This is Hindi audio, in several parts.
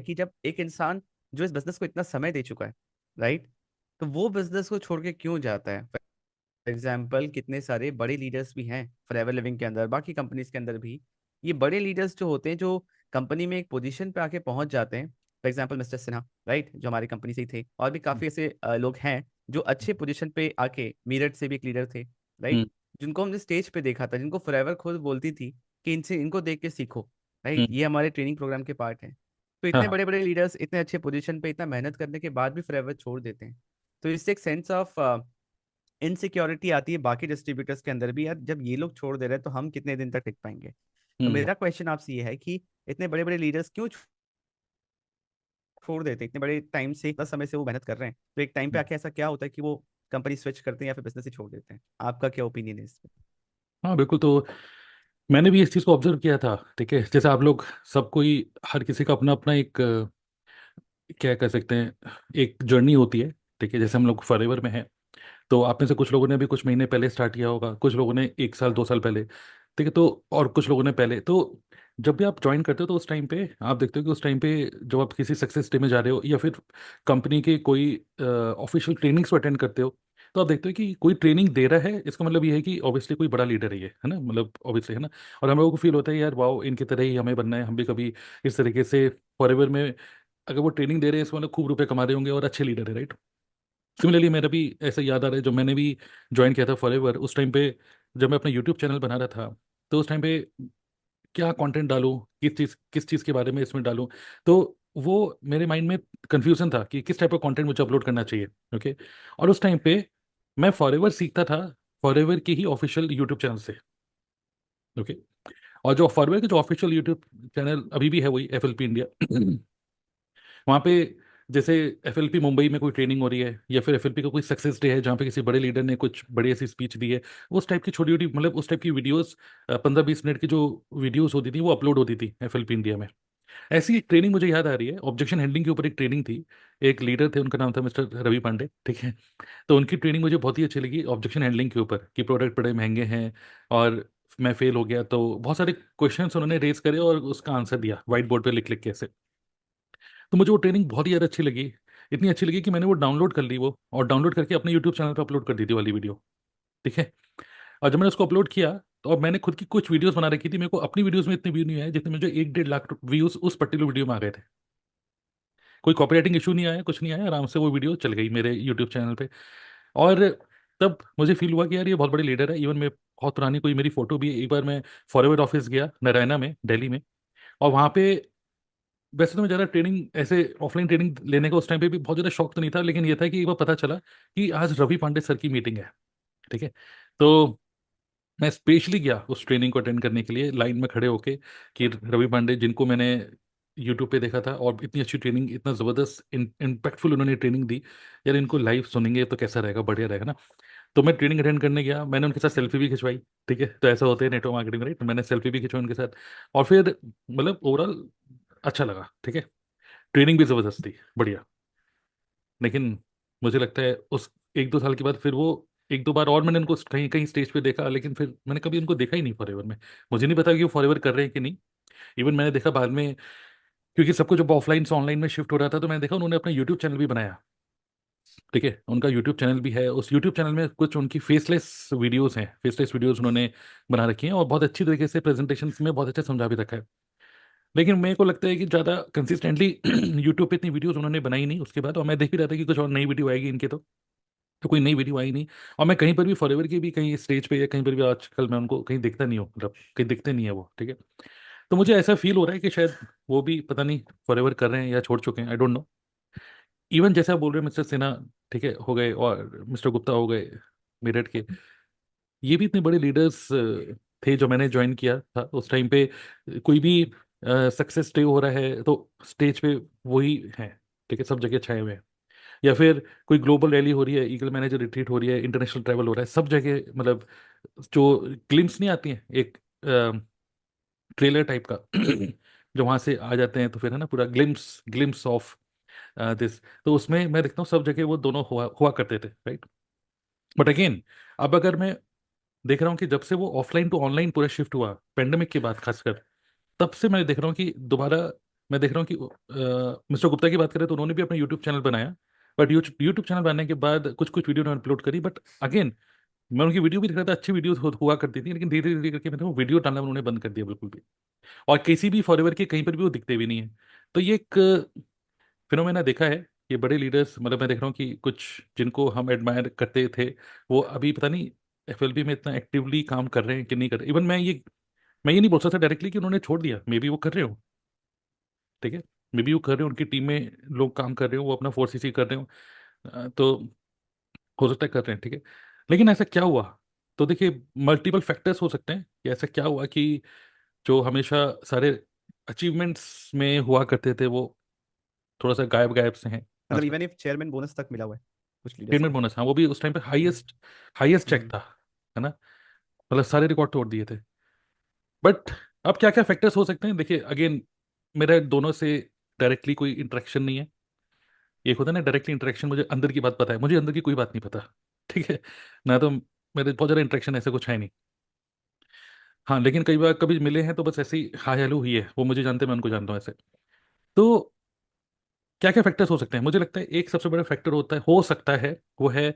कि जब एक इंसान जो इस बिजनेस को इतना समय दे चुका है, राइट, तो वो बिजनेस को छोड़ के क्यों जाता है? फॉर एग्जाम्पल कितने सारे बड़े लीडर्स भी हैं फॉरएवर लिविंग के अंदर, बाकी कंपनीज के अंदर भी। ये बड़े लीडर्स जो होते हैं, जो कंपनी में एक पोजीशन पे आके पहुंच जाते हैं, for example mister Sinha, right, जो हमारी कंपनी से ही थे, और भी काफी ऐसे लोग हैं जो अच्छे पोजीशन पे आके, मेरठ से भी एक लीडर थे, हम्म। राइट, जिनको हमने स्टेज पे देखा था, जिनको फॉरएवर खुद बोलती थी कि इनसे, इनको देख के सीखो, राइट, हम्म। ये हमारे ट्रेनिंग प्रोग्राम के पार्ट हैं। तो हाँ इतने हाँ। बड़े बड़े लीडर्स इतने अच्छे पोजीशन पे इतना मेहनत करने के बाद भी फॉरएवर छोड़ देते हैं। तो इससे एक सेंस ऑफ इनसिक्योरिटी आती है बाकी डिस्ट्रीब्यूटर्स के अंदर भी, यार जब ये लोग छोड़ दे रहे हैं तो हम कितने दिन तक टिक पाएंगे? तो हम्म। मेरा क्वेश्चन आपसे ये है कि इतने बड़े बड़े लीडर्स क्यों छोड़ देते हैं? इतने बड़े टाइम से, इतना समय से वो मेहनत कर रहे हैं, तो एक टाइम पे आके ऐसा क्या होता है कि वो कंपनी स्विच करते हैं या फिर बिजनेस ही छोड़ देते हैं? आपका क्या ओपिनियन है इस पे? हाँ बिल्कुल। तो मैंने भी इस चीज़ को ऑब्जर्व किया था। ठीक है, जैसे आप लोग सब कोई, हर किसी का अपना अपना एक क्या कह सकते हैं, एक जर्नी होती है। ठीक है, जैसे हम लोग फॉरएवर में हैं, तो आप में से कुछ लोगों ने अभी कुछ महीने पहले स्टार्ट किया होगा, कुछ लोगों ने 1 साल 2 साल पहले। ठीक है, तो और कुछ लोगों ने पहले। तो जब भी आप ज्वाइन करते हो तो उस टाइम पे आप देखते हो कि उस टाइम पे जब आप किसी सक्सेस डे में जा रहे हो या फिर कंपनी के कोई ऑफिशियल ट्रेनिंग्स को अटेंड करते हो, तो आप देखते हो कि कोई ट्रेनिंग दे रहा है, इसका मतलब ये है कि ऑब्वियसली कोई बड़ा लीडर है ये, है ना, मतलब ऑब्वियसली, है ना। और हम लोगों को फील होता है यार वाओ, इनकी तरह ही हमें बनना है, हम भी कभी इस तरीके से फॉरएवर में, अगर वो ट्रेनिंग दे रहे हैं इसमें मतलब खूब रुपए कमा रहे होंगे और अच्छे लीडर है, राइट। सिमिलरली मेरा भी ऐसा याद आ रहा है, जब मैंने भी ज्वाइन किया था फॉरएवर, उस टाइम पे जब मैं अपना यूट्यूब चैनल बना रहा था, तो उस टाइम पे क्या कंटेंट डालूं, किस चीज़ के बारे में इसमें डालूं, तो वो मेरे माइंड में कंफ्यूजन था कि किस टाइप का कंटेंट मुझे अपलोड करना चाहिए। ओके। और उस टाइम पे मैं फॉरएवर सीखता था, फॉरएवर के ही ऑफिशियल यूट्यूब चैनल से। ओके। और जो फॉरएवर के जो ऑफिशियल यूट्यूब चैनल अभी भी है वही FLP इंडिया। वहाँ पे जैसे FLP मुंबई में कोई ट्रेनिंग हो रही है या फिर FLP का कोई सक्सेस डे है जहाँ पे किसी बड़े लीडर ने कुछ बड़ी ऐसी स्पीच दी है, उस टाइप की छोटी छोटी, मतलब उस टाइप की वीडियोस, 15-20 मिनट की जो वीडियोस होती थी वो अपलोड होती थी FLP इंडिया में। ऐसी एक ट्रेनिंग मुझे याद आ रही है, ऑब्जेक्शन हैंडलिंग के ऊपर एक ट्रेनिंग थी। एक लीडर थे, उनका नाम था मिस्टर रवि पांडे। ठीक है। तो उनकी ट्रेनिंग मुझे बहुत ही अच्छी लगी ऑब्जेक्शन हैंडलिंग के ऊपर, कि प्रोडक्ट बड़े महंगे हैं और मैं फेल हो गया, तो बहुत सारे क्वेश्चंस उन्होंने रेज करे और उसका आंसर दिया व्हाइट बोर्ड पे लिख लिख के ऐसे। तो मुझे वो ट्रेनिंग बहुत ही ज़्यादा अच्छी लगी। इतनी अच्छी लगी कि मैंने वो डाउनलोड कर ली, वो और डाउनलोड करके अपने यूट्यूब चैनल पर अपलोड कर दी थी वाली वीडियो। ठीक है। और जब मैंने उसको अपलोड किया, तो अब मैंने खुद की कुछ वीडियोस बना रखी थी, मेरे को अपनी वीडियोस में इतने व्यू नहीं आए जितने मुझे 1-1.5 लाख व्यूज उस पर्टिकुलर वीडियो में आ गए थे। कोई कॉपीराइटिंग इशू नहीं आया, कुछ नहीं आया, आराम से वो वीडियो चल गई मेरे यूट्यूब चैनल पे। और तब मुझे फील हुआ कि यार ये बहुत बड़ी लीडर है। इवन मैं, बहुत पुरानी कोई मेरी फोटो भी है, एक बार मैं फॉरवर्ड ऑफिस गया नारायणा में, दिल्ली में, और वहाँ पे, वैसे तो मैं ज़्यादा ट्रेनिंग ऐसे ऑफलाइन ट्रेनिंग लेने का उस टाइम पे भी बहुत ज़्यादा शौक तो नहीं था, लेकिन ये था कि एक बार पता चला कि आज रवि पांडे सर की मीटिंग है। ठीक है। तो मैं स्पेशली गया उस ट्रेनिंग को अटेंड करने के लिए, लाइन में खड़े होके, कि रवि पांडे जिनको मैंने यूट्यूब पे देखा था और इतनी अच्छी ट्रेनिंग, इतना ज़बरदस्त इम्पैक्टफुल उन्होंने ट्रेनिंग दी, यार इनको लाइव सुनेंगे तो कैसा रहेगा, बढ़िया रहेगा ना। तो मैं ट्रेनिंग अटेंड करने गया, मैंने उनके साथ सेल्फी भी खिंचवाई। ठीक है, तो ऐसा होता है नेटवर्क मार्केटिंग में, राइट, तो मैंने सेल्फी भी खिंचवाई उनके साथ। और फिर मतलब ओवरऑल अच्छा लगा। ठीक है। ट्रेनिंग भी ज़बरदस्त थी, बढ़िया। लेकिन मुझे लगता है उस 1-2 साल के बाद फिर वो, 1-2 बार और मैंने उनको कहीं कहीं स्टेज पे देखा, लेकिन फिर मैंने कभी उनको देखा ही नहीं फॉरएवर में। मुझे नहीं पता कि वो फॉरएवर कर रहे हैं कि नहीं। इवन मैंने देखा बाद में, क्योंकि सबको जब ऑफलाइन से ऑनलाइन में शिफ्ट हो रहा था, तो मैंने देखा उन्होंने अपना यूट्यूब चैनल भी बनाया। ठीक है, उनका यूट्यूब चैनल भी है, उस यूट्यूब चैनल में कुछ उनकी फेसलेस वीडियोस हैं, फेसलेस वीडियोस उन्होंने बना रखी हैं, और बहुत अच्छी तरीके से प्रेजेंटेशन में बहुत अच्छा समझा भी रखा है। लेकिन मेरे को लगता है कि ज़्यादा कंसिस्टेंटली यूट्यूब पे इतनी वीडियोस उन्होंने बनाई नहीं उसके बाद, और मैं देख भी रहा था कि कुछ और नई वीडियो आएगी इनके, तो कोई नई वीडियो आई नहीं। और मैं कहीं पर भी फॉरएवर की भी कहीं स्टेज पे या कहीं पर भी आजकल मैं उनको कहीं देखता नहीं हूँ, मतलब कहीं दिखते नहीं है वो। ठीक है। तो मुझे ऐसा फील हो रहा है कि शायद वो भी पता नहीं फॉरएवर कर रहे हैं या छोड़ चुके हैं, आई डोंट नो। इवन जैसे आप बोल रहे हैं मिस्टर सिन्हा, ठीक है, हो गए, और मिस्टर गुप्ता हो गए मेरठ के, ये भी इतने बड़े लीडर्स थे जो मैंने ज्वाइन किया था उस टाइम पे। कोई भी सक्सेस डे हो रहा है तो स्टेज पे वही है। ठीक है, सब जगह छाए हुए हैं। या फिर कोई ग्लोबल रैली हो रही है, ईगल मैनेजर रिट्रीट हो रही है, इंटरनेशनल ट्रैवल हो रहा है, सब जगह मतलब जो ग्लिम्स नहीं आती हैं, एक ट्रेलर टाइप का, जो वहां से आ जाते हैं, तो फिर है ना पूरा ग्लिम्स ग्लिम्स ऑफ दिस, तो उसमें मैं देखता हूँ सब जगह वो दोनों हुआ हुआ करते थे, राइट। बट अगेन, अब अगर मैं देख रहा हूँ कि जब से वो ऑफलाइन टू ऑनलाइन पूरा शिफ्ट हुआ पेंडेमिक के बाद खासकर, तब से मैं देख रहा हूँ कि दोबारा मैं देख रहा हूँ कि मिस्टर गुप्ता की बात करें तो उन्होंने भी अपना यूट्यूब चैनल बनाया, बट यूट्यूब चैनल बनाने के बाद कुछ कुछ वीडियो उन्होंने अपलोड करी, बट अगेन मैं उनकी वीडियो भी देख रहा था, अच्छी वीडियो हुआ करती थी, लेकिन धीरे धीरे करके मतलब वो वीडियो डालना उन्होंने बंद कर दिया बिल्कुल भी। और किसी भी फॉरएवर के कहीं पर भी वो दिखते भी नहीं है। तो ये एक फिनोमेना देखा है। ये बड़े लीडर्स, मतलब मैं देख रहा हूँ कि कुछ जिनको हम एडमायर करते थे, वो अभी पता नहीं एफएलबी में इतना एक्टिवली काम कर रहे हैं कि नहीं कर रहे। इवन मैं ये नहीं बोल सकता डायरेक्टली कि उन्होंने छोड़ दिया, मे बी वो कर रहे हो, ठीक है, मे बी वो कर रहे हो, उनकी टीम में लोग काम कर रहे हो, वो अपना फोर्स इसी कर रहे हो। तो हो सकता है कर रहे हैं, ठीक है। लेकिन ऐसा क्या हुआ? तो देखिए, मल्टीपल फैक्टर्स हो सकते हैं कि ऐसा क्या हुआ कि जो हमेशा सारे अचीवमेंट्स में हुआ करते थे, वो थोड़ा सा गायब गायब से हैं मतलब आजकल। इवन इफ चेयरमैन बोनस तक मिला हुआ है कुछ लीडर्स पेमेंट को। बोनस, हाँ, वो भी उस टाइम पे हम्म। हाईएस्ट हाईएस्ट चेक हम्म। था, है ना। मतलब सारे रिकॉर्ड तोड़ दिए थे। बट अब क्या क्या फैक्टर्स हो सकते हैं? देखिए अगेन, मेरा दोनों से डायरेक्टली कोई इंटरेक्शन नहीं है। एक होता है ना डायरेक्टली इंटरेक्शन, मुझे अंदर की बात पता है, मुझे अंदर की कोई बात नहीं पता, ठीक है ना। तो मेरे बहुत ज़्यादा इंटरेक्शन ऐसे कुछ है नहीं। हाँ, लेकिन कई बार कभी मिले हैं तो बस ऐसे ही हाय हेलो हुई है, वो मुझे जानते हैं, मैं उनको जानता हूँ ऐसे। तो क्या क्या फैक्टर्स हो सकते हैं? मुझे लगता है एक सबसे बड़ा फैक्टर होता है, हो सकता है, वो है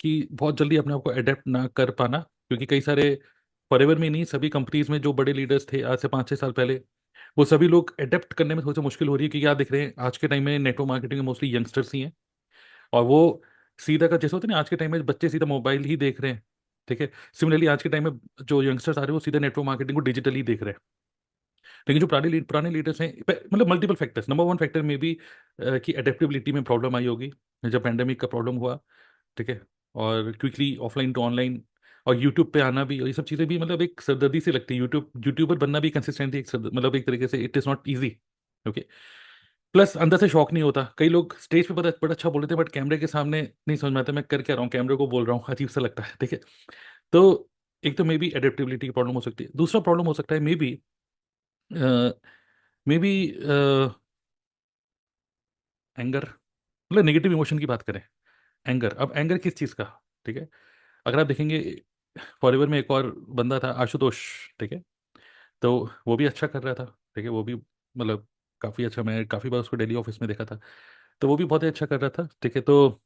कि बहुत जल्दी अपने आप को अडेप्ट ना कर पाना। क्योंकि कई सारे, फॉरएवर में नहीं, सभी कंपनीज में जो बड़े लीडर्स थे आज से 5-6 साल पहले, वो सभी लोग अडेप्ट करने में थोड़ी सी मुश्किल हो रही है। क्योंकि आप देख रहे हैं आज के टाइम में नेटवर्क मार्केटिंग में मोस्टली यंगस्टर्स ही हैं। और वो सीधा का जैसे होता है ना, आज के टाइम में बच्चे सीधा मोबाइल ही देख रहे हैं, ठीक है। सिमिलरली आज के टाइम में जो यंगस्टर्स आ रहे हैं वो सीधा नेटवर्क मार्केटिंग को डिजिटली देख रहे हैं। लेकिन जो पुराने लीडर्स हैं, मतलब multiple factors, number one factor में भी कि अडेप्टेबिलिटी में प्रॉब्लम आई होगी जब पेंडेमिक का प्रॉब्लम हुआ, ठीक है। और क्विकली ऑफलाइन टू ऑनलाइन, और यूट्यूब पे आना भी, और ये सब चीज़ें भी मतलब एक सरदर्दी से लगती है। यूट्यूबर बनना भी कंसिस्टेंटली मतलब एक तरीके से it is not easy, okay. Plus अंदर से शौक नहीं होता। कई लोग स्टेज पे बड़ा बड़ा अच्छा बोल रहे थे, बट कैमरे के सामने नहीं समझ में आता मैं कर क्या रहा हूँ, कैमरे को बोल रहा हूँ, अजीब सा लगता है, ठीक है। तो एक तो मे बी एडेप्टेबिलिटी की प्रॉब्लम हो सकती है। दूसरा प्रॉब्लम हो सकता है मे बी एंगर, मतलब नेगेटिव इमोशन की बात करें, एंगर। अब एंगर किस चीज़ का, ठीक है। अगर आप देखेंगे, फॉरएवर में एक और बंदा था, आशुतोष, ठीक है। तो वो भी अच्छा कर रहा था, ठीक है, वो भी मतलब काफ़ी अच्छा, मैं काफ़ी बार उसको डेली ऑफिस में देखा था। तो वो भी बहुत ही अच्छा कर रहा था, ठीक है। तो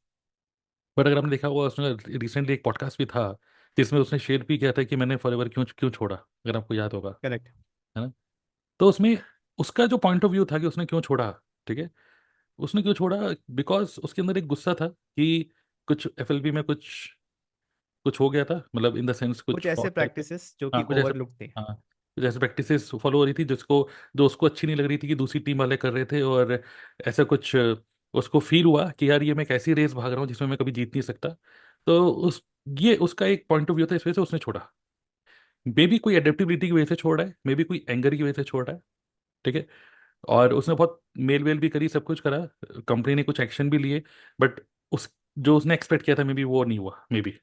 बट अगर आपने देखा हुआ, उसने रिसेंटली एक पॉडकास्ट भी था जिसमें उसने शेयर भी किया था कि मैंने फॉरएवर क्यों क्यों छोड़ा, अगर आपको याद होगा, करेक्ट। है ना। तो उसमें उसका जो पॉइंट ऑफ व्यू था कि उसने क्यों छोड़ा, ठीक है। उसने क्यों छोड़ा, बिकॉज उसके अंदर एक गुस्सा था कि कुछ एफएलबी में कुछ कुछ हो गया था, मतलब इन द सेंस कुछ कुछ ऐसे फ्रॉड टाइप का। प्रैक्टिसेस जो हाँ, कि कुछ ऐसा, ओवरलुक थे। हाँ, कुछ ऐसे प्रैक्टिसेस फॉलो हो रही थी जिसको, जो उसको अच्छी नहीं लग रही थी कि दूसरी टीम वाले कर रहे थे। और ऐसा कुछ उसको फील हुआ कि यार ये मैं कैसी रेस भाग रहा हूँ जिसमें मैं कभी जीत नहीं सकता। तो उस ये उसका एक पॉइंट ऑफ व्यू था, इस वजह से उसने छोड़ा। मे बी कोई एडेप्टिबिलिटी की वजह से छोड़ रहा है, मे बी कोई एंगर की वजह से छोड़ रहा है, ठीक है। और उसने बहुत मेल वेल भी करी, सब कुछ करा, कंपनी ने कुछ एक्शन भी लिए, बट उस जो उसने एक्सपेक्ट किया था मे बी वो नहीं हुआ, मे बी।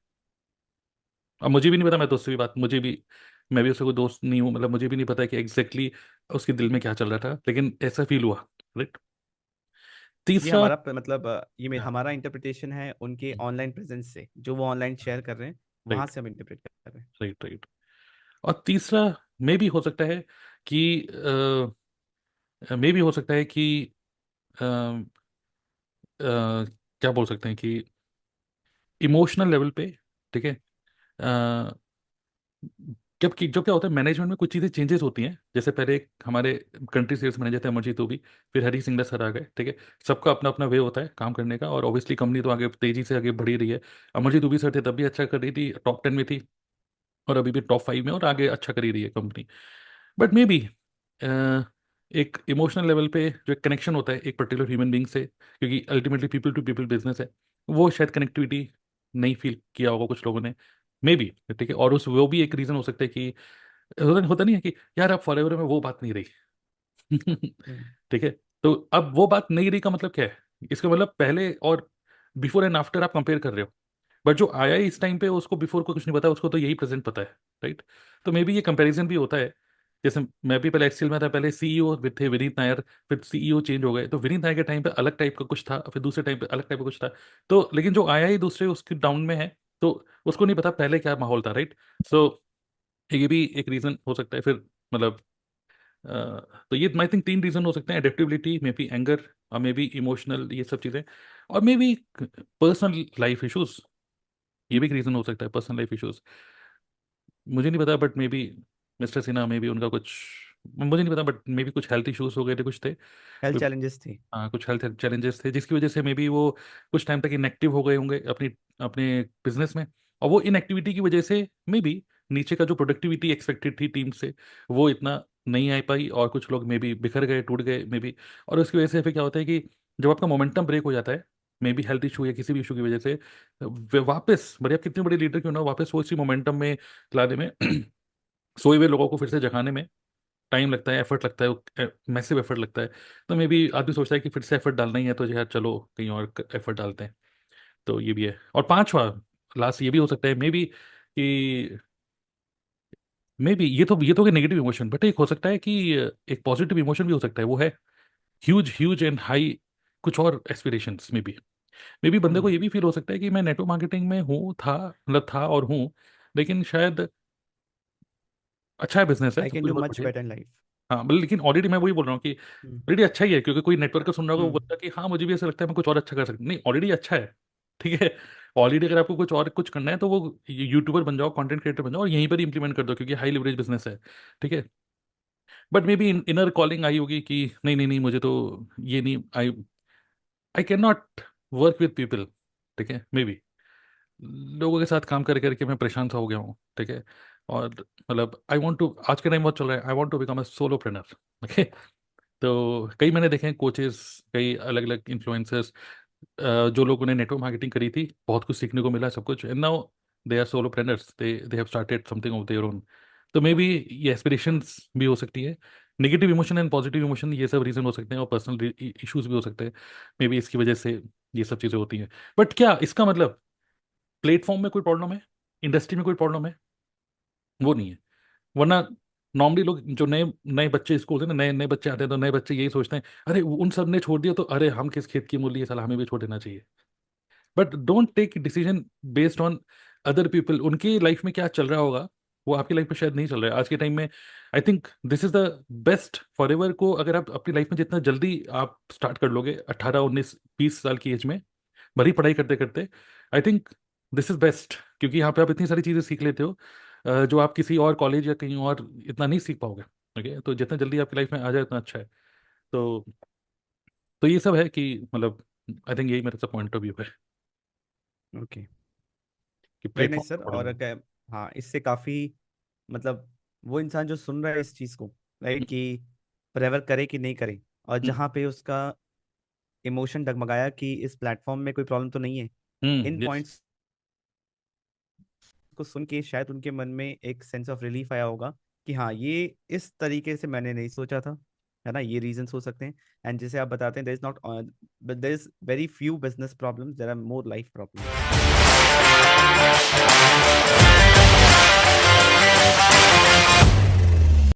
अब मुझे भी नहीं पता, मैं तो उससे भी बात, मुझे भी, मैं भी उससे कोई दोस्त नहीं हूँ, मतलब मुझे भी नहीं पता कि एग्जैक्टली उसके दिल में क्या चल रहा था, लेकिन ऐसा फील हुआ, राइट। ये तीसरा, हमारा मतलब हमारा इंटरप्रिटेशन है उनके ऑनलाइन प्रेजेंस से, जो वो ऑनलाइन शेयर कर रहे हैं, वहां राइट, से हम इंटरप्रेट कर रहे हैं। Right, right. और तीसरा मे भी हो सकता है कि मे भी हो सकता है कि अ, क्या बोल सकते हैं कि इमोशनल लेवल पे, ठीक है। जब क्या होता है, मैनेजमेंट में कुछ चीज़ें चेंजेस होती हैं। जैसे पहले एक हमारे कंट्री सेल्स मैनेजर थे अमरजीत भी, फिर हरी सिंगला सर आ गए, ठीक है। सबका अपना अपना वे होता है काम करने का, और ऑब्वियसली कंपनी तो आगे तेजी से आगे बढ़ी रही है। अमरजीत भी सर थे तब भी अच्छा कर रही थी, टॉप 10 में थी, और अभी भी टॉप 5 में, और आगे अच्छा करी रही है कंपनी। बट मे बी एक इमोशनल लेवल पे जो एक कनेक्शन होता है एक पर्टिकुलर ह्यूमन बींग से, क्योंकि ultimately people to people business है, वो शायद कनेक्टिविटी नहीं फील किया होगा कुछ लोगों ने, मे बी, ठीक है। और उस वो भी एक रीज़न हो सकता है कि होता नहीं है कि यार अब फॉरएवर में वो बात नहीं रही। हम्म। ठीक है। तो अब वो बात नहीं रही का मतलब क्या है? इसका मतलब पहले और बिफोर एंड आफ्टर आप कंपेयर कर रहे हो। बट जो आया है इस टाइम पे, उसको बिफोर को कुछ नहीं पता, उसको तो यही प्रेजेंट पता है, राइट। तो मे बी ये कंपैरिजन भी होता है। जैसे मैं भी पहले एक्सेल में था, पहले सीईओ थे विनीत नायर, फिर सीईओ चेंज हो गए, तो विनीत नायर के टाइम पे अलग टाइप का कुछ था, फिर दूसरे टाइम पे अलग टाइप का कुछ था। तो लेकिन जो आया ही दूसरे उसके डाउन में है, तो उसको नहीं पता पहले क्या माहौल था, राइट। सो ये भी एक रीजन हो सकता है फिर, मतलब तो ये आई थिंक तीन रीजन हो सकते हैं, एडेप्टेबिलिटी, मे बी एंगर, और मे बी इमोशनल, ये सब चीज़ें, और may be personal life issues, ये भी एक रीज़न हो सकता है, पर्सनल लाइफ इश्यूज। मुझे नहीं पता, but may B mister Sinha, may be उनका कुछ, मुझे नहीं पता, बट मे बी कुछ हेल्थ इश्यूज हो गए थे, कुछ थे हेल्थ कोई। चैलेंजेस थी। हाँ, कुछ हेल्थ चैलेंजेस थे, जिसकी वजह से मे बी वो कुछ टाइम तक इनएक्टिव हो गए होंगे अपनी अपने बिजनेस में। और वो इनएक्टिविटी की वजह से मे बी नीचे का जो प्रोडक्टिविटी एक्सपेक्टेड थी टीम से, वो इतना नहीं आ पाई, और कुछ लोग मे बी बिखर गए, टूट गए मे बी। और उसकी वजह से फिर क्या होता है कि जब आपका मोमेंटम ब्रेक हो जाता है, मे बी हेल्थ इशू या किसी भी इशू की वजह से, वापस भले आप कितने बड़े लीडर क्यों ना हो, वापस वो उसी मोमेंटम में लाने में सोए हुए लोगों को फिर से जगाने में टाइम लगता है, एफर्ट लगता है, मैसिव एफर्ट लगता है। तो मे बी आदमी सोचता है कि फिर से एफर्ट डालना ही है, तो यार चलो कहीं और एफर्ट डालते हैं। तो ये भी है। और पांचवा, लास्ट, ये भी हो सकता है मे बी कि ये तो नेगेटिव इमोशन, बट एक हो सकता है कि एक पॉजिटिव इमोशन भी हो सकता है, वो है ह्यूज ह्यूज एंड हाई कुछ और एस्पिरेशंस। मे बी बंदे को हम्म। ये भी फील हो सकता है कि मैं नेटवर्क मार्केटिंग में हूँ, था, मतलब था और हूँ, लेकिन शायद अच्छा है, बिजनेस है, आई सब कैन कुछ डू बहुत मच बढ़िया है। Better in life. हाँ, लेकिन ऑलरेडी मैं वही बोल रहा हूँ कि हम्म। ऑलरेडी अच्छा ही है, क्योंकि कोई नेटवर्क का सुन रहा होगा, वो हम्म। बोलता है कि हाँ मुझे भी ऐसा लगता है मैं कुछ और अच्छा कर सकता हूँ। नहीं, ऑलरेडी अच्छा है, ठीक है। ऑलरेडी अगर आपको कुछ और कुछ करना है, तो वो यूट्यूबर बन जाओ, कंटेंट क्रिएटर बन जाओ, और यहीं पर ही इंप्लीमेंट कर दो, क्योंकि हाई लिवरेज बिजनेस है, ठीक है। But may be inner calling I होगी कि नहीं नहीं नहीं, मुझे तो ये नहीं, I I can not work with people, ठीक है। मे बी लोगों के साथ काम कर करके मैं परेशान सा हो गया हूँ, ठीक है। और मतलब आई वॉन्ट टू, आज के टाइम बहुत चल रहा है, I want to become a solo trainer, okay. तो कई मैंने देखे हैं कोचेस, कई अलग अलग इन्फ्लुएंसर्स, जो लोगों ने नेटवर्क मार्केटिंग करी थी, बहुत कुछ सीखने को मिला, सब कुछ, and now they are solopreneurs, they have started something of their own. तो मे बी ये एस्पिरेशंस भी हो सकती है, negative emotion and positive emotion, ये सब रीजन हो सकते हैं, और पर्सनल इश्यूज भी हो सकते हैं, मे बी इसकी वजह से ये सब चीज़ें होती हैं। बट क्या इसका मतलब प्लेटफॉर्म में कोई प्रॉब्लम है, इंडस्ट्री में कोई प्रॉब्लम है? वो नहीं है। वरना नॉर्मली लोग जो नए नए बच्चे स्कूल से ना, नए नए बच्चे आते हैं, तो नए बच्चे यही सोचते हैं, अरे उन सब ने छोड़ दिया, तो अरे हम किस खेत की मूली है साला, हमें भी छोड़ देना चाहिए। But don't take decision based on other people, उनकी लाइफ में क्या चल रहा होगा, वो आपकी लाइफ में शायद नहीं चल रहा है आज के टाइम में। I think this is the best for ever को, अगर आप अपनी लाइफ में जितना जल्दी आप स्टार्ट कर लोगे, 18 19 20 साल की एज में, भरी पढ़ाई करते करते, I think this is best, क्योंकि यहाँ पे आप इतनी सारी चीज़ें सीख लेते हो, जो आप किसी और कॉलेज या कहीं और इतना नहीं सीख पाओगे, ओके। तो जितना जल्दी आपकी लाइफ में आ जाए उतना अच्छा है। तो ये सब है कि मतलब, आई थिंक यही मेरा सब पॉइंट ऑफ व्यू है ओके। कि वेरी नाइस प्लेटफॉर्म सर। का और पड़ेगा। अगर हाँ, इससे काफी मतलब वो इंसान जो सुन रहा है इस चीज को, राइट, कि प्रेवर करे कि नहीं करे, और जहाँ पे उसका इमोशन डगमगाया कि इस प्लेटफॉर्म में कोई प्रॉब्लम तो नहीं है, इन यस। पॉइंट्स को सुन के शायद उनके मन में एक सेंस ऑफ रिलीफ आया होगा कि हाँ, ये इस तरीके से मैंने नहीं सोचा था, है ना, ये रीजंस हो सकते हैं। एंड जैसे आप बताते हैं, there is not, there is very few business problems, there are more life problems.